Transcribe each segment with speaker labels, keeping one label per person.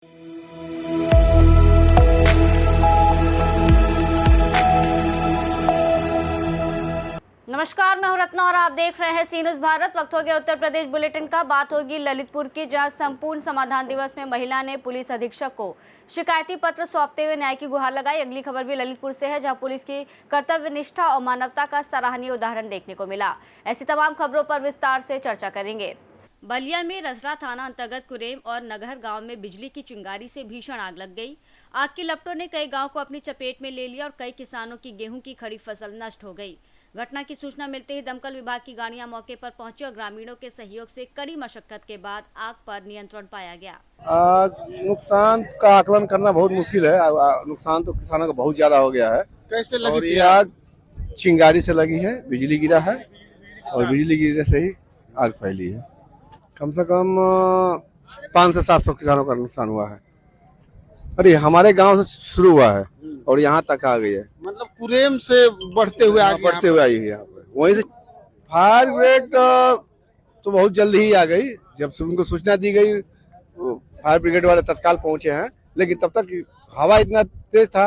Speaker 1: नमस्कार, मैं हूं रत्ना और आप देख रहे हैं सी न्यूज़ भारत। वक्त हो गया उत्तर प्रदेश बुलेटिन का। बात होगी ललितपुर की, जहां संपूर्ण समाधान दिवस में महिला ने पुलिस अधीक्षक को शिकायती पत्र सौंपते हुए न्याय की गुहार लगाई। अगली खबर भी ललितपुर से है, जहां पुलिस की कर्तव्य निष्ठा और मानवता का सराहनीय उदाहरण देखने को मिला। ऐसी तमाम खबरों पर विस्तार से चर्चा करेंगे। बलिया में रजरा थाना अंतर्गत कुरेम और नगर गांव में बिजली की चिंगारी से भीषण आग लग गई। आग की लपटों ने कई गांव को अपनी चपेट में ले लिया और कई किसानों की गेहूं की खड़ी फसल नष्ट हो गई। घटना की सूचना मिलते ही दमकल विभाग की गाड़ियां मौके पर पहुंची और ग्रामीणों के सहयोग से कड़ी मशक्कत के बाद आग पर नियंत्रण पाया गया।
Speaker 2: नुकसान का आकलन करना बहुत मुश्किल है। नुकसान तो किसानों का बहुत ज्यादा हो गया है।
Speaker 3: कैसे लगी
Speaker 2: और
Speaker 3: थी
Speaker 2: ये आग चिंगारी से लगी है, बिजली गिरा है और बिजली गिरने से ही आग फैली है। कम से कम 500 से 700 किसानों का नुकसान हुआ है। अरे हमारे गांव से शुरू हुआ है और यहाँ तक आ गई है।
Speaker 3: मतलब कुरेम से बढ़ते हुए आई
Speaker 2: है यहाँ पे। वहीं से फायर ब्रिगेड तो बहुत जल्दी ही आ गई। जब से उनको सूचना दी गई, फायर ब्रिगेड वाले तत्काल पहुंचे हैं, लेकिन तब तक हवा इतना तेज था।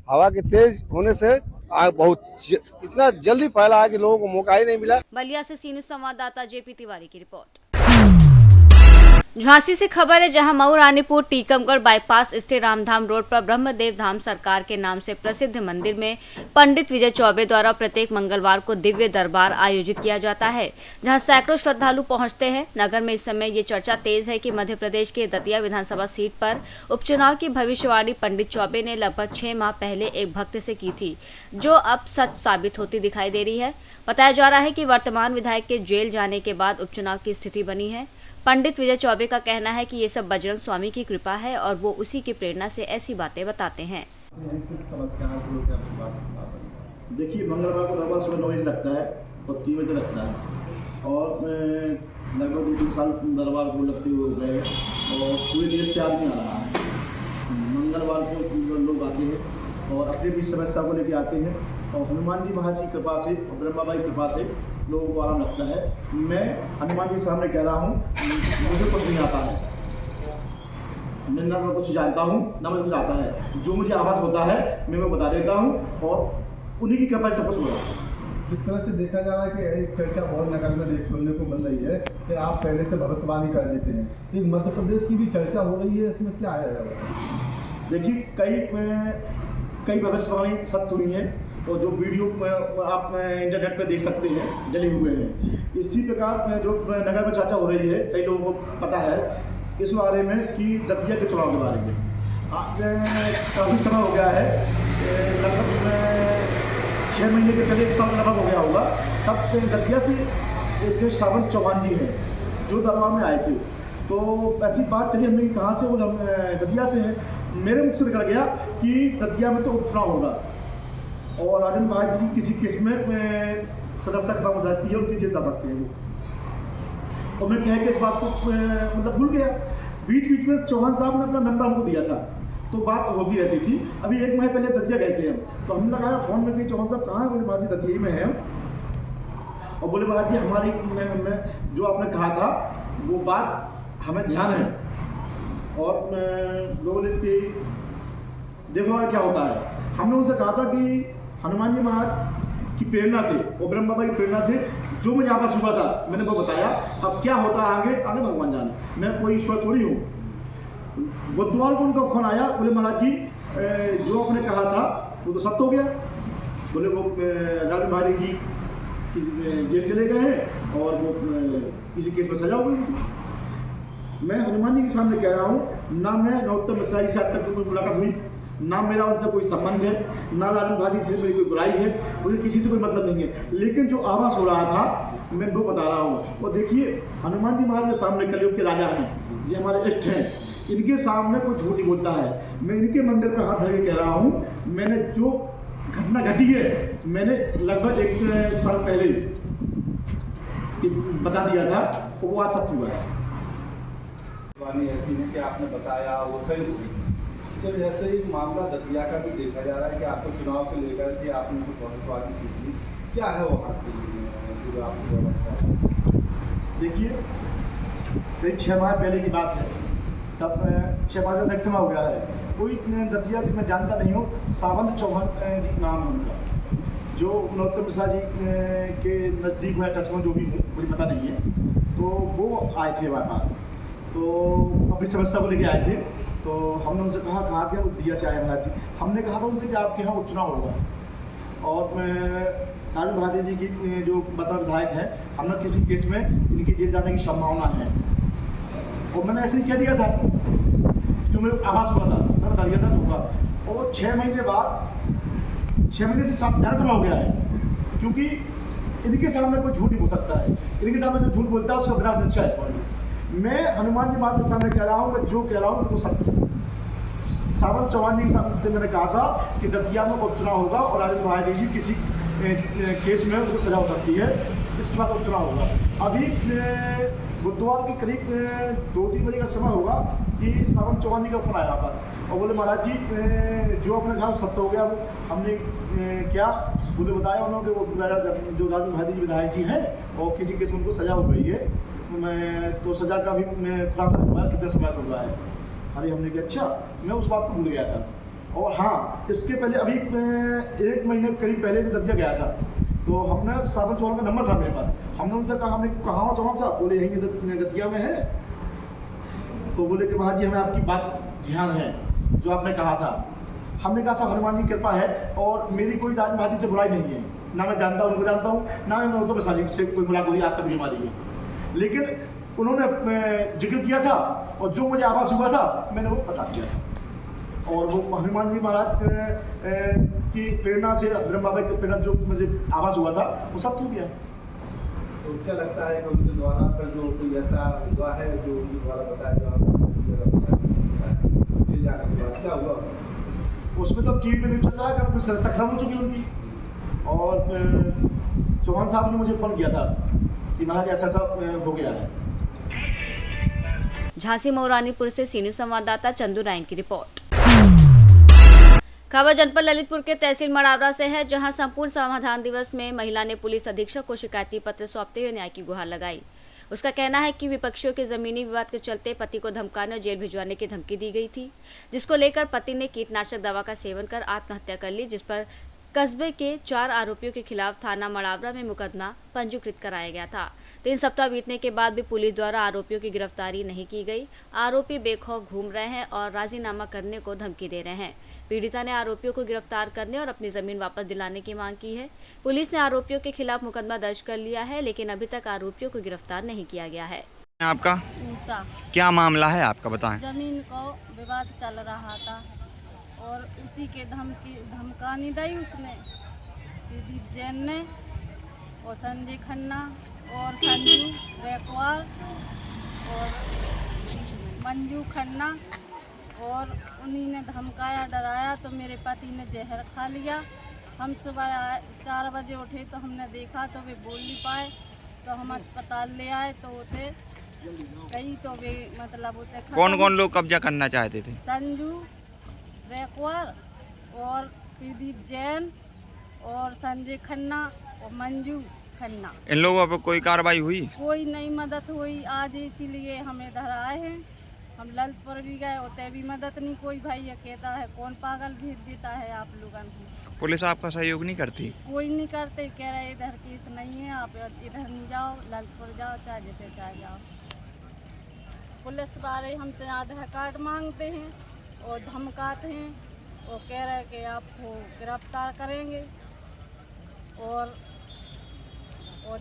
Speaker 2: हवा के तेज होने से आग इतना जल्दी फैला है कि लोगों को मौका ही नहीं मिला।
Speaker 1: बलिया से सी न्यूज़ संवाददाता जेपी तिवारी की रिपोर्ट। झांसी से खबर है, जहां मऊ रानीपुर टीकमगढ़ बाईपास स्थित रामधाम रोड पर ब्रह्मदेव धाम सरकार के नाम से प्रसिद्ध मंदिर में पंडित विजय चौबे द्वारा प्रत्येक मंगलवार को दिव्य दरबार आयोजित किया जाता है, जहां सैकड़ों श्रद्धालु पहुंचते हैं। नगर में इस समय ये चर्चा तेज है कि मध्य प्रदेश के दतिया विधानसभा सीट पर उपचुनाव की भविष्यवाणी पंडित चौबे ने लगभग 6 माह पहले एक भक्त से की थी, जो अब सच साबित होती दिखाई दे रही है। बताया जा रहा है कि वर्तमान विधायक के जेल जाने के बाद उपचुनाव की स्थिति बनी है। पंडित विजय चौबे का कहना है कि ये सब बजरंग स्वामी की कृपा है और वो उसी की प्रेरणा से ऐसी बातें बताते हैं।
Speaker 4: देखिए, मंगलवार को दरबार सुबह 9 बजे लगता है और 3 बजे लगता है और लगभग 2-3 साल दरबार को लगते हुए हो गए और पूरे देश से आदमी आ रहा है। मंगलवार को लोग आते हैं और अपनी भी समस्या को लेकर आते हैं और हनुमान जी महाराज की कृपा से और ब्रह्मा बाई की कृपा से लोगों को आराम लगता है। मैं हनुमान जी के सामने कह रहा हूँ, मुझे कुछ नहीं आता है, ना मैं कुछ जानता हूँ ना मुझे कुछ आता है। जो मुझे आवाज़ होता है मैं वो बता देता हूँ और उन्हीं की कृपा से सब कुछ हो रहा है।
Speaker 5: जिस तरह से देखा जा रहा है कि एक चर्चा और नगर में सुनने को मिल रही है कि आप पहले से भविष्यवाणी कर देते हैं, एक मध्य प्रदेश की भी चर्चा हो रही है, इसमें क्या है?
Speaker 4: देखिए, कई भविष्यवाणी सत्य हुई हैं और जो वीडियो आप इंटरनेट पर देख सकते हैं डले हुए हैं। इसी प्रकार जो नगर में चर्चा हो रही है, कई लोगों को पता है इस बारे में कि दतिया के चुनाव के बारे में काफ़ी समय हो गया है, लगभग 6 महीने के पहले 1 साल लगभग हो गया होगा। तब दतिया से जो सावंत चौहान जी हैं जो दरबार में आए थे, तो ऐसी बात चली हमने कहाँ से, वो दतिया से हैं। मेरे मुख से निकल गया कि दतिया में तो उपचुनाव होगा और राजेंद्र भाई जी किसी केस में सदस्य खत्म हो जाती है, उनकी जेल जा सकते हैं वो। और मैं कह के इस बात को मतलब भूल गया। बीच में चौहान साहब ने अपना नंबर हमको दिया था, तो बात होती रहती थी। अभी 1 माह पहले दतिया गए थे हम, तो हमने लगाया फ़ोन में कि चौहान साहब कहाँ है? बोले महाराज जी दतिया में हैं। और बोले महाराज जी हमारी में जो आपने कहा था वो बात हमें ध्यान है और बोले कि देखो क्या होता है। हमने उनसे कहा था कि हनुमान जी महाराज की प्रेरणा से और ब्रह्म बाबा की प्रेरणा से जो मुझे आवाज़ हुआ था मैंने वो बताया। अब क्या होता है आगे भगवान जाने, मैं कोई ईश्वर थोड़ी हूँ। बुधवार को उनका फोन आया, बोले महाराज जी जो आपने कहा था वो तो सत्य हो गया। बोले वो राजेंद्र भाई जी जेल चले गए हैं और वो किसी केस में सजा हो गई। मैं हनुमान जी के सामने कह रहा हूँ, ना मैं नरोत्तम मिश्रा जी से आज तक कोई मुलाकात हुई, ना मेरा उनसे कोई संबंध है, ना राजेंद्र भाई से मेरी कोई बुराई है, मुझे किसी से कोई मतलब नहीं है। लेकिन जो आवाज़ हो रहा था मैं वो बता रहा हूँ। और देखिए, हनुमान जी महाराज के सामने कलयुग के राजा हैं, ये हमारे इष्ट हैं, इनके सामने कोई झूठ नहीं बोलता है। मैं इनके मंदिर पर हाथ धर के कह रहा हूँ, मैंने जो घटना घटी है मैंने लगभग 1 साल पहले बता दिया था, वो आज सत्य हुआ है।
Speaker 5: ऐसी है कि आपने बताया वो सही हुई। तो जैसे ही मामला दतिया का भी देखा जा रहा है कि आपको चुनाव को लेकर के आपने कुछ भविष्यवाणी की थी, क्या है वो आपकी जो आपको लगता है?
Speaker 4: देखिए, 6 माह पहले की बात है, तब 6-5 अधिक समय हो गया है। कोई दतिया की मैं जानता नहीं हूँ, सावंत चौहान जी नाम है उनका, जो नरोत्तम मिश्रा जी के नज़दीक हुआ टच में जो भी हूँ, मुझे पता नहीं है। तो वो आए थे हमारे पास, तो अपनी समस्या को लेके आए थे। तो हमने उनसे कहा कि वो दिया से आए महाराज जी। हमने कहा था उनसे कि आपके यहाँ उपचुनाव होगा, और राजू महादेव जी की जो मतलब विधायक है, हमने किसी केस में इनकी जेल जाने की संभावना है, और मैंने ऐसे ही कह दिया था जो मेरे आवास हुआ था, मैंने बता दिया था होगा। और 6 महीने बाद, 6 महीने से ज़्यादा समय हो गया है, क्योंकि इनके सामने कोई झूठ नहीं बोल सकता है। इनके सामने जो झूठ बोलता है उसका विनाश निश्चय है। मैं हनुमान जी महाराज के सामने कह रहा हूँ, मैं जो कह रहा हूँ वो सत्य। सावंत चौहान जी से मैंने कहा था कि दतिया में उपचुनाव होगा, और राजेंद्र महादेव जी किसी केस में उनको सजा हो सकती है, इसके बाद उपचुनाव होगा। अभी बुधवार के करीब 2-3 बजे का समय होगा कि सावंत चौहान जी का फोन आया पास, और बोले महाराज जी जो आपने कहा सत्य हो गया। वो हमने क्या बोले बताया उन्होंने, वो जो राजू महादेव जी विधायक जी हैं, और किसी केस में उनको सजा हो गई है। मैं तो सजा का भी खुलासा नहीं हुआ कितने समय पर हुआ है। अरे हमने कहा अच्छा, मैं उस बात को भूल गया था। और हाँ, इसके पहले अभी 1 महीने करीब पहले भी दतिया गया था, तो हमने सावंत चौहान का नंबर था मेरे पास। हमने उनसे कहा, हमने कहा चौहान साहब, बोले यहीं दतिया में है। तो बोले कि महाराज जी हमें आपकी बात ध्यान है जो आपने कहा था। हमने कहा साहब हनुमान जी की कृपा है, और मेरी कोई राज महाराज से बुराई नहीं है, ना मैं जानता हूँ उनको जानता हूँ, ना मैं नरोत्तम मिश्रा जी से कोई मुलाकात हुई आज तक हमारी है। लेकिन उन्होंने जिक्र किया था, और जो मुझे आभास हुआ था मैंने वो बता दिया था। और वो हनुमान जी महाराज की प्रेरणा से, ब्रह्म बाबा की प्रेरणा जो मुझे आभास हुआ था वो सब हो गया।
Speaker 5: तो क्या लगता है कि उनके द्वारा पर जो कोई ऐसा हुआ है जो उनके द्वारा बताया गया क्या हुआ?
Speaker 4: उसमें तो टीवी पे न्यूज चल रहा है कि सख्त हो चुकी उनकी। और चौहान साहब ने मुझे फोन किया था कि महाराज ऐसा ऐसा हो गया है।
Speaker 1: झांसी मऊरानीपुर से सीनियर संवाददाता चंदू रायन की रिपोर्ट। खबर जनपद ललितपुर के तहसील मड़ावरा से है, जहां संपूर्ण समाधान दिवस में महिला ने पुलिस अधीक्षक को शिकायती पत्र सौंपते हुए न्याय की गुहार लगाई। उसका कहना है कि विपक्षियों के जमीनी विवाद के चलते पति को धमकाने और जेल भिजवाने की धमकी दी गई थी, जिसको लेकर पति ने कीटनाशक दवा का सेवन कर आत्महत्या कर ली, जिस पर कस्बे के 4 आरोपियों के खिलाफ थाना मड़ावरा में मुकदमा पंजीकृत कराया गया था। 3 सप्ताह बीतने के बाद भी पुलिस द्वारा आरोपियों की गिरफ्तारी नहीं की गई। आरोपी बेखौफ घूम रहे हैं और राजीनामा करने को धमकी दे रहे हैं। पीड़िता ने आरोपियों को गिरफ्तार करने और अपनी जमीन वापस दिलाने की मांग की है। पुलिस ने आरोपियों के खिलाफ मुकदमा दर्ज कर लिया है, लेकिन अभी तक आरोपियों को गिरफ्तार नहीं किया गया है।
Speaker 6: आपका
Speaker 7: ऊषा,
Speaker 6: क्या मामला है आपका बताएं।
Speaker 7: जमीन को विवाद चल रहा था और उसी के धमकानी दी उसने, प्रदीप जैन ने और संजय खन्ना और संजू रेकवार और मंजू खन्ना, और उन्हीं ने धमकाया डराया। तो मेरे पति ने जहर खा लिया। हम सुबह 4 बजे उठे तो हमने देखा तो वे बोल नहीं पाए, तो हम अस्पताल ले आए तो होते कहीं तो वे मतलब होते।
Speaker 6: कौन कौन लोग कब्जा करना चाहते थे?
Speaker 7: संजू रेकवार और प्रदीप जैन और संजय खन्ना और मंजू खन्ना।
Speaker 6: इन लोगों पर कोई कार्रवाई हुई?
Speaker 7: कोई नहीं मदद हुई आज, इसीलिए हम इधर आए हैं। हम ललितपुर भी गए, होते भी मदद नहीं कोई। भाई ये कहता है कौन पागल भेज देता है आप लोगों को।
Speaker 6: पुलिस आपका सहयोग नहीं करती?
Speaker 7: कोई नहीं करते, कह रहे इधर केस नहीं है, आप इधर नहीं जाओ, ललितपुर जाओ, चाहे जिते चाहे जाओ। पुलिस वाले हमसे आधार कार्ड मांगते हैं और धमकाते हैं और कह रहे कि आपको गिरफ्तार करेंगे और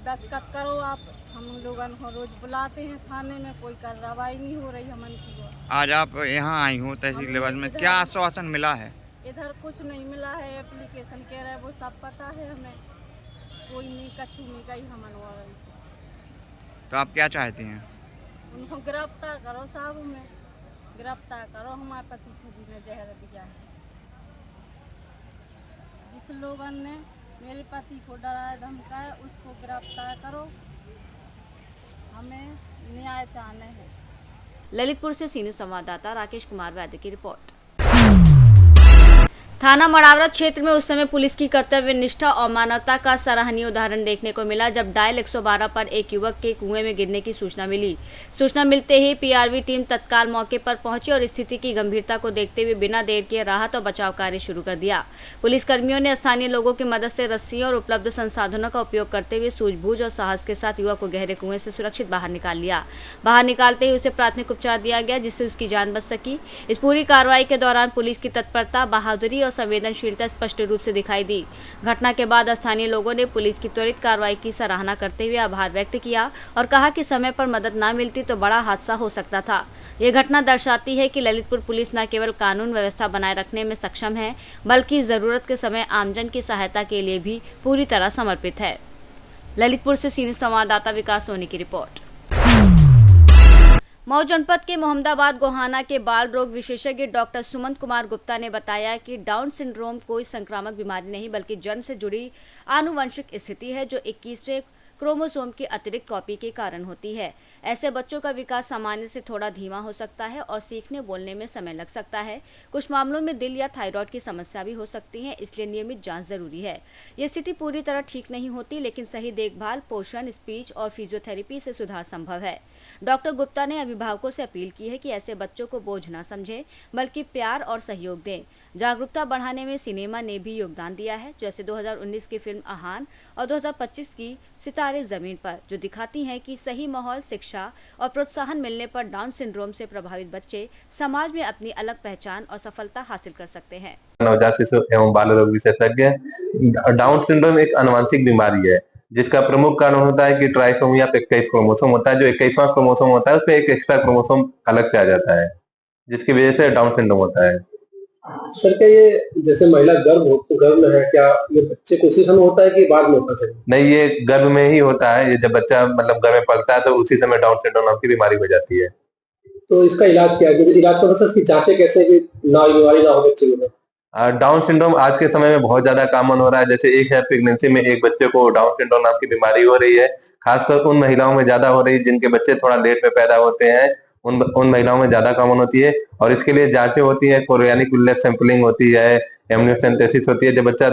Speaker 7: दस्तखत करो आप। हम लोगों को रोज बुलाते हैं थाने में, कोई कार्रवाई नहीं हो रही हमन की।
Speaker 6: आज आप यहाँ आई हो तहसील लेवल में, क्या आश्वासन मिला है?
Speaker 7: इधर कुछ नहीं मिला है, एप्लीकेशन कह रहे वो सब पता है हमें, कोई नहीं कछु नहीं गई हमन वारन से।
Speaker 6: तो आप क्या चाहते हैं?
Speaker 7: उनको गिरफ्तार करो साहब, में गिरफ्तार करो। हमारे पति को जी ने जहर दिया है। जिस लोगों ने मेरे पति को डराया धमकाया उसको गिरफ्तार करो, हमें न्याय चाहना है।
Speaker 1: ललितपुर से सीनियर संवाददाता राकेश कुमार वैद्य की रिपोर्ट। थाना मड़ावरा क्षेत्र में उस समय पुलिस की कर्तव्य निष्ठा और मानवता का सराहनीय उदाहरण देखने को मिला जब डायल 112 पर एक युवक के कुएं में गिरने की सूचना मिली। सूचना मिलते ही पीआरवी टीम तत्काल मौके पर पहुंची और स्थिति की गंभीरता को देखते हुए बिना देर किए राहत और बचाव कार्य शुरू कर दिया। पुलिसकर्मियों ने स्थानीय लोगों की मदद से रस्सियों और उपलब्ध संसाधनों का उपयोग करते हुए सूझबूझ और साहस के साथ युवक को गहरे कुएं से सुरक्षित बाहर निकाल लिया। बाहर निकालते ही उसे प्राथमिक उपचार दिया गया जिससे उसकी जान बच सकी। इस पूरी कार्रवाई के दौरान पुलिस की तत्परता, बहादुरी और संवेदनशीलता स्पष्ट रूप से दिखाई दी। घटना के बाद स्थानीय लोगों ने पुलिस की त्वरित कार्रवाई की सराहना करते हुए आभार व्यक्त किया और कहा कि समय पर मदद न मिलती तो बड़ा हादसा हो सकता था। ये घटना दर्शाती है कि ललितपुर पुलिस न केवल कानून व्यवस्था बनाए रखने में सक्षम है बल्कि जरूरत के समय आमजन की सहायता के लिए भी पूरी तरह समर्पित है। ललितपुर से सीनियर संवाददाता विकास सोनी की रिपोर्ट। मऊ जनपद के मोहम्मदाबाद गोहाना के बाल रोग विशेषज्ञ डॉक्टर सुमंत कुमार गुप्ता ने बताया कि डाउन सिंड्रोम कोई संक्रामक बीमारी नहीं बल्कि जन्म से जुड़ी आनुवंशिक स्थिति है जो 21वें क्रोमोसोम की अतिरिक्त कॉपी के कारण होती है। ऐसे बच्चों का विकास सामान्य से थोड़ा धीमा हो सकता है और सीखने बोलने में समय लग सकता है। कुछ मामलों में दिल या थायराइड की समस्या भी हो सकती है, इसलिए नियमित जांच जरूरी है। ये स्थिति पूरी तरह ठीक नहीं होती लेकिन सही देखभाल, पोषण, स्पीच और फिजियोथेरेपी से सुधार संभव है। डॉक्टर गुप्ता ने अभिभावकों से अपील की है कि ऐसे बच्चों को बोझ न समझें बल्कि प्यार और सहयोग दें। जागरूकता बढ़ाने में सिनेमा ने भी योगदान दिया है, जैसे 2019 की फिल्म आहान और 2025 की सितारे जमीन पर, जो दिखाती हैं कि सही माहौल, शिक्षा और प्रोत्साहन मिलने पर डाउन सिंड्रोम से प्रभावित बच्चे समाज में अपनी अलग पहचान और सफलता हासिल कर सकते हैं।
Speaker 8: नवजात शिशु एवं बाल रोग विशेषज्ञ। डाउन सिंड्रोम एक आनुवंशिक बीमारी है जिसका प्रमुख कारण होता है कि ट्राइसोमिया पे 21 क्रोमोसोम होता है। जो 21वां क्रोमोसोम होता है उसमें एक एक्स्ट्रा क्रोमोसोम अलग से आ जाता है जिसकी वजह से डाउन सिंड्रोम होता है।
Speaker 9: सर क्या ये जैसे महिला गर्भ में है, क्या ये बच्चे को उसी समय होता है कि बाद में होता है?
Speaker 8: नहीं, ये गर्भ में ही होता है। ये जब बच्चा मतलब गर्भ में पलता है तो उसी समय डाउन सिंड्रोम नाम की बीमारी हो जाती है।
Speaker 9: तो इसका इलाज क्या है? इलाज का मतलब इसकी जांचें कैसे कि ना बीमारी ना हो बच्चे में?
Speaker 8: डाउन सिंड्रोम आज के समय में बहुत ज्यादा कॉमन हो रहा है। जैसे एक है प्रेगनेंसी में एक बच्चे को डाउन सिंड्रोम नाम की बीमारी हो रही है। खासकर उन महिलाओं में ज्यादा हो रही है जिनके बच्चे थोड़ा लेट में पैदा होते हैं, उन महिलाओं में ज्यादा कॉमन होती है। और इसके लिए जांचें होती है, कोरियानिक विलेज सैंपलिंग होती है, एमनियोसेंटेसिस होती है। जब बच्चा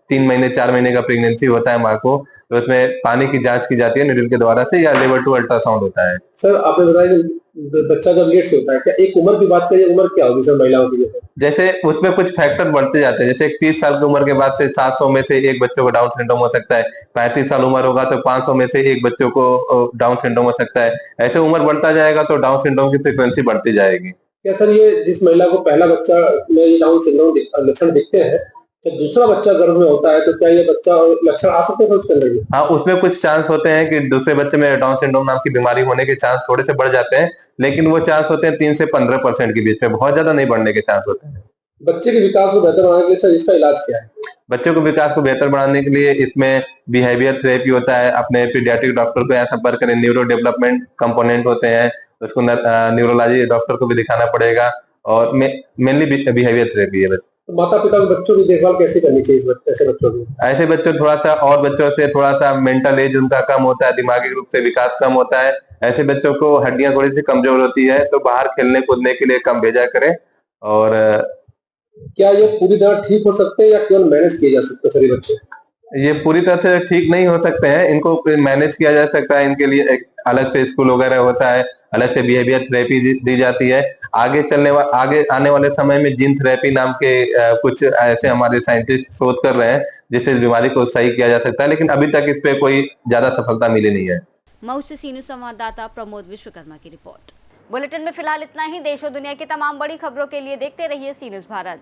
Speaker 8: 3 महीने 4 महीने का प्रेगनेंसी होता है माँ को, तो उसमें पानी की जांच की जाती है नीडल के द्वारा से, या लेवल 2 अल्ट्रासाउंड होता है।
Speaker 9: सर आपने बताया कि बच्चा जब लेट से होता है, क्या एक उम्र की बात करिए, उम्र क्या होगी सर महिलाओं की?
Speaker 8: जैसे उसमें कुछ फैक्टर बढ़ते जाते हैं। जैसे 30 साल की उम्र के बाद से 700 में से एक बच्चों को डाउन सिंड्रोम हो सकता है। 35 साल उम्र होगा तो 500 में से एक बच्चों को डाउन सिंड्रोम हो सकता है। ऐसे उम्र बढ़ता जाएगा तो डाउन सिंड्रोम की फ्रीक्वेंसी बढ़ती जाएगी।
Speaker 9: क्या सर ये जिस महिला को पहला बच्चा में ये डाउन सिंड्रोम लक्षण दिखते हैं, जब दूसरा बच्चा गर्भ में होता है तो क्या ये बच्चा लक्षण आ सकते हैं उसके अंदर?
Speaker 8: हाँ, उसमें कुछ चांस होते हैं कि दूसरे बच्चे में डाउन सिंड्रोम नाम की बीमारी होने के चांस थोड़े से बढ़ जाते हैं, लेकिन वो चांस होते हैं 3 से 15% के बीच में, बहुत ज्यादा नहीं बढ़ने के चांस होते हैं।
Speaker 9: बच्चे के विकास को बेहतर बनाने के लिए सर इसका इलाज क्या है?
Speaker 8: बच्चों के विकास को बेहतर बनाने के लिए इसमें बिहेवियर थेरेपी होता है। अपने पीडियाट्रिक डॉक्टर को यहाँ संपर्क करें। न्यूरो डेवलपमेंट कंपोनेंट होते हैं, उसको न्यूरोलॉजी डॉक्टर को भी दिखाना पड़ेगा और मेनली बिहेवियर थेरेपी है।
Speaker 9: माता पिता को बच्चों की देखभाल कैसे करनी चाहिए ऐसे बच्चों की?
Speaker 8: ऐसे बच्चों थोड़ा सा और बच्चों से थोड़ा सा मेंटल एज उनका कम होता है, दिमागी रूप से विकास कम होता है। ऐसे बच्चों को हड्डियां थोड़ी सी कमजोर होती है तो बाहर खेलने कूदने के लिए कम भेजा करें। और
Speaker 9: क्या ये पूरी तरह ठीक हो सकते हैं या केवल मैनेज किए जा सकते हैं सभी बच्चे?
Speaker 8: ये पूरी तरह से ठीक नहीं हो सकते हैं, इनको मैनेज किया जा सकता है। इनके लिए एक अलग से स्कूल वगैरह होता है, अलग से बिहेवियर थेरेपी दी जाती है। आगे आने वाले समय में जीन थेरेपी नाम के कुछ ऐसे हमारे साइंटिस्ट शोध कर रहे हैं जिससे इस बीमारी को सही किया जा सकता है, लेकिन अभी तक इस पे कोई ज्यादा सफलता मिली नहीं है।
Speaker 1: मऊ से सीनियर संवाददाता प्रमोद विश्वकर्मा की रिपोर्ट। बुलेटिन में फिलहाल इतना ही। देश और दुनिया की तमाम बड़ी खबरों के लिए देखते रहिए सी न्यूज़ भारत।